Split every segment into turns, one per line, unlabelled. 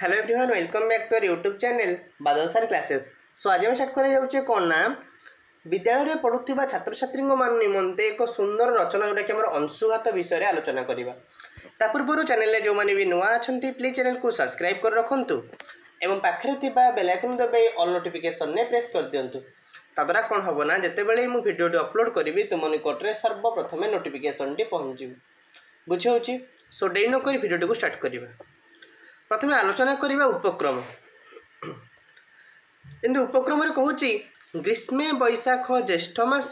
Hello everyone welcome back to our YouTube channel Badal sir classes. So आज हम start कर जाऊँ कौन ना विद्यालय में पढ़ुवा छात्र छात्री निमंते एक सुंदर रचना जोटा कि अंशुघात विषय आलोचना करवा। ता पूर्व चैनल जो मैंने भी नुआ अच्छा प्लीज चैनल को सब्सक्राइब कर रखु एवं पाखे बेल आइकन दबाई ऑल नोटिफिकेशन ने प्रेस कर दिंतु। ताद्वारा कौन हम ना जितेबाला मुझे भिडियोटी अपलोड करी तुम निकट में सर्वप्रथम नोटिफिकेशन टी पहुँच बुझे। सो डेरी नक भिडियोटी को स्टार्ट करवा। प्रथम आलोचना करवा उपक्रम। किंतु उपक्रम कहूँ ग्रीष्मे बैशाख ज्येष्ठ मास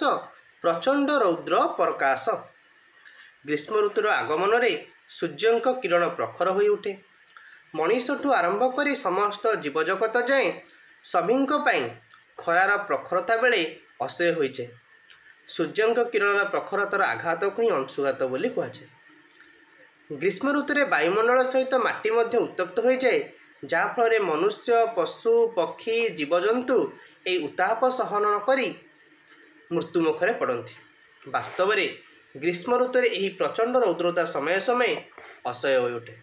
प्रचंड रौद्र प्रकाश। ग्रीष्म ऋतुर आगमन रे सूर्य किरण प्रखर हो उठे। मनीषठू आरंभ कर समस्त जीवजगत जाए सभी खरार प्रखरता बेले असह्य हो जाए। सूर्य किरण प्रखरतार आघात को ही अंशुघात बोली कहुए। ग्रीष्म ऋतु में वायुमंडल सहित माटी मध्य उत्तप्त हो जाए जहाँफल मनुष्य पशु पक्षी जीवजंतु यह उत्ताप सहन कर मृत्युमुखरे पड़ती। वास्तव में ग्रीष्म ऋतु में यह प्रचंड रौद्रता समय समय असह्य हो उठे।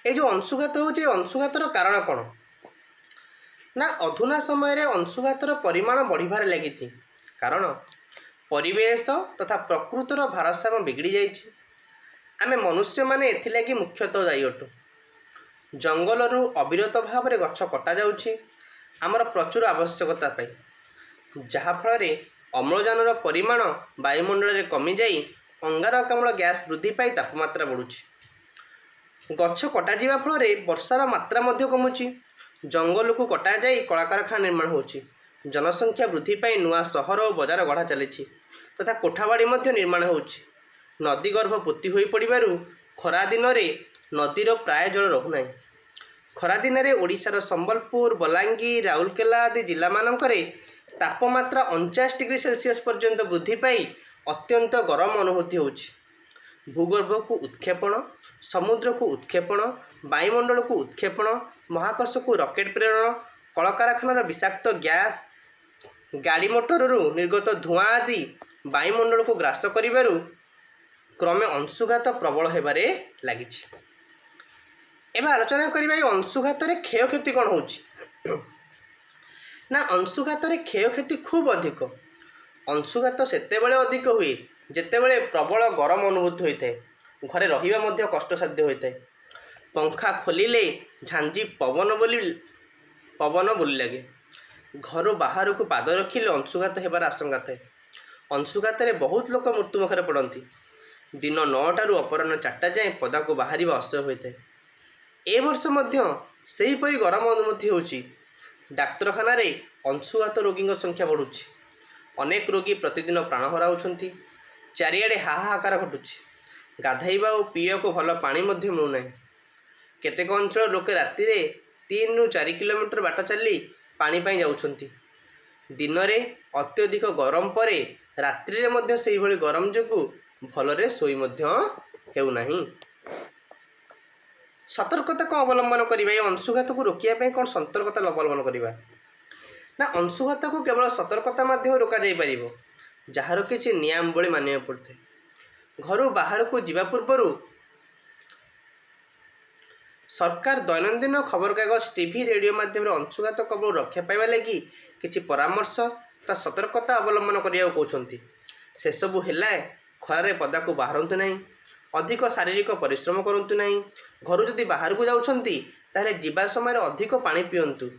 ये जो अंशुघात होचे अंशुघातर कारण कौन ना अधुना समय रे अंशुघातर परिमाण बढ़िबार लगी। कारण परिवेश तथा प्रकृतिर भारसाम्य बिगड़ी जाइए। आमे मनुष्य माने एथिलागि मुख्यतः दायी अटु। जंगल रु अविरत भाव में गछ कटा जाउछि आमर प्रचुर आवश्यकता पाई जहाँफल अम्लजान परिमाण वायुमंडल में कमी जाई अंगारकाम्ल गैस वृद्धि पाई तापमात्रा बढ़ुछि। गछ कटा जिबा फल वर्षार मात्रा मध्य कमुछि। जंगल को कटा जाई कलाकारखाना निर्माण होछि। जनसंख्या वृद्धि पाई नुआ सहर और बजार गढ़ा चली तथा कोठाबाड़ी मध्य निर्माण होछि। नदी गर्भ पोती हो पड़ू खरा दिन में नदीर प्राय जल रहूना। खरा दिन में ओडिशार संबलपुर बलांगीर राउरकेला आदि जिला मानकरे तापमात्रा 49 डिग्री सेल्सियस पर्यंत वृद्धि पाई अत्यंत गरम अनुभूति होछि। भूगर्भ को उत्क्षेपण समुद्र को उत्क्षेपण वायुमंडल को उत्क्षेपण महाकाश को रॉकेट प्रेरण कलकारखानार विषाक्त गैस गाड़ी मोटर निर्गत धुआं आदि वायुमंडल को ग्रास करिबारु क्रमे अंशुघात प्रबल होबारे लगी। एवं आलोचना करबा अंशुघात रे क्षयक्षति कौन हो ना अंशुघात रे क्षयक्षति खूब अधिक। अंशुघात सेतेबेले अधिक हुए जेतेबेले प्रबल गरम अनुभूति होता है। घरे रहिबा मध्य कष्टसाध्य होता है। पंखा खोलिले झांझी पवन बोली लगे। घर बाहर को पाद रखिले अंशुघात होबार आशंका थाए। अंशुघात रे बहुत लोक मृत्युमुखरे पड़ती। दिन 9टारू अपराह्न 4टा जाए पदा को बाहर असह्य होता है। ए वर्ष मध्य सेहीपरि गरम अनुभूति होछि। डाक्तरखाना रे अंशुघात रोगी संख्या बढ़ुछि। अनेक रोगी प्रतिदिन प्राण हराउछंती। चारिआडे हाहाकार घटुछि। गाधैबा और पीवा को भल पानी मध्य मिलूना। केतेक अंचल लोके राति रे 3 ରୁ 4 किलोमीटर बाट चली पानी पाई जाउछंती। दिन रे अत्यधिक गरम परे रात्रि रे मध्य सेही भली गरम जोगु भलरे सोई मध्य हेउनाही। सतर्कता को अवलंबन करिबा। अंशुघात को रोकिया पे कौन सतर्कता अवलंबन करिबा ना अंशुघात को केवल सतर्कता माध्यम रोका जाई परिबो जार किछि नियम बळी मानिया पड़थे। घर बाहर को जीवा पूर्व सरकार दैनंदिन खबर कागज टीवी रेडियो माध्यम अंशुघात कबल रक्षा पाइबा लगी किछि परामर्श ता सतर्कता अवलंबन करिया कहउछंती। से सबु हेला खरारे पदा को बाहरतु नहीं। अधिक शारीरिक परिश्रम करतु नहीं। घर जदि बाहर को जाउछंती ताले जीवा समय अधिक पानी पियंतु।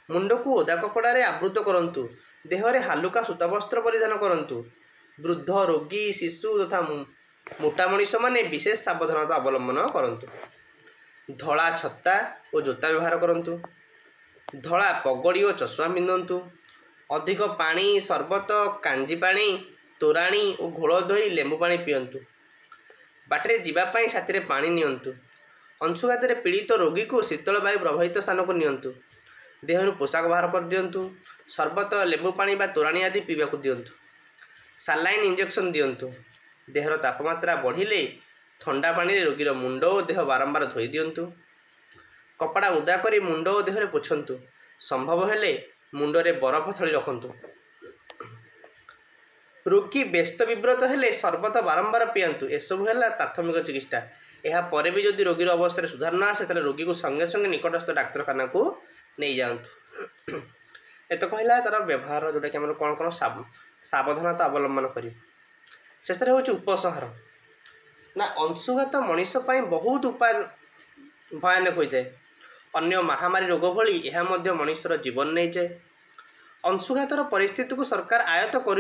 मुंड को ओदा कपड़ा रे आवृत करंतु। देहरे हालुका सूता वस्त्र परिधान करंतु। वृद्ध रोगी शिशु तथा मोटा मनीष माने विशेष सावधानता अवलंबन करंतु। धला छत्ता और जोता व्यवहार करंतु। धला पगड़ी और चश्मा पिंधंतु। अधिक पानी सरबत कांजी पानी तोराणी और घोल दही लेंबू पानी पियंतु। बाटरे जीवापाई साथी पानी नियंतु। अंशुघात पीड़ित रोगी को शीतल वायु प्रभावित स्थान को नियंतु। देहरु पोशाक बाहर कर दियंतु। सरबत लेंबू पानी बा तोराणी आदि पीवा को दियंतु। सालाइन इंजेक्शन दियंतु। देहर तापमात्रा बढ़िले ठंडा पानी रे रोगीर मुंड और देह बारंबार धोई दियंतु। कपड़ा उदा करी मुंड और देहरे पोछंतु। संभव हेले मुंडरे बरफ थली रखंतु। रोगी व्यस्त विव्रत हेले सरबत बारंबार पियंतु। एसबू है प्राथमिक चिकित्सा। ଏହା ପରେ ବି ଯଦି ରୋଗୀର ଅବସ୍ଥାରେ ସୁଧାର न आसे ताले रोगी को संगे संगे निकटस्थ डाक्तरखाना को नहीं जातु। एत कहला तार व्यवहार जोटा कि आम कौन कौन सावधानता अवलंबन कर शेष हूँ उपसंहार ना अंशुघात मनीष बहुत उपाय भयानक हो जाए अन्य महामारी रोग भली यह मनुष्यर जीवन नहीं जाए। अंशुघातर परिस्थिति को सरकार आयत्त कर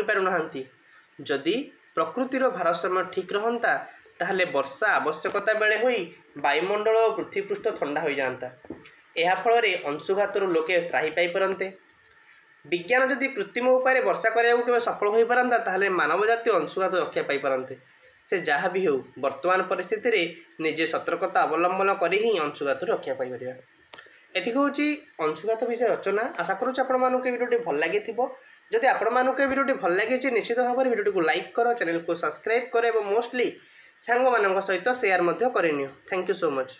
जदि प्रकृतिर भारसाम्य ठीक रहता ताहले वर्षा आवश्यकता बेले हुई वायुमंडल और पृथ्वीपृष्ठ ठंडा हो जाता। यह फल अंशुघातर लोके त्राही पाई पारते। विज्ञान जदि कृत्रिम उपाय वर्षा करने सफल हो पारता ताहले मानव जाति अंशुघात रक्षा पाई पारते। से जहाँ भी हो वर्तमान परिस्थिति रे निजे सतर्कता अवलंबन कर ही अंशुघात रक्षा पाई परिबा। एथि हूँ अंशुघात विषय रचना। आशा करूँ आपण भिडियोटी भल लगी जदि आपण भिडियोटी भल लगी निश्चित भाव में भिडियो को लाइक कर चैनल को सब्सक्राइब कर मोस्टली सांग मान सहित शेयर करनी। Thank you so much.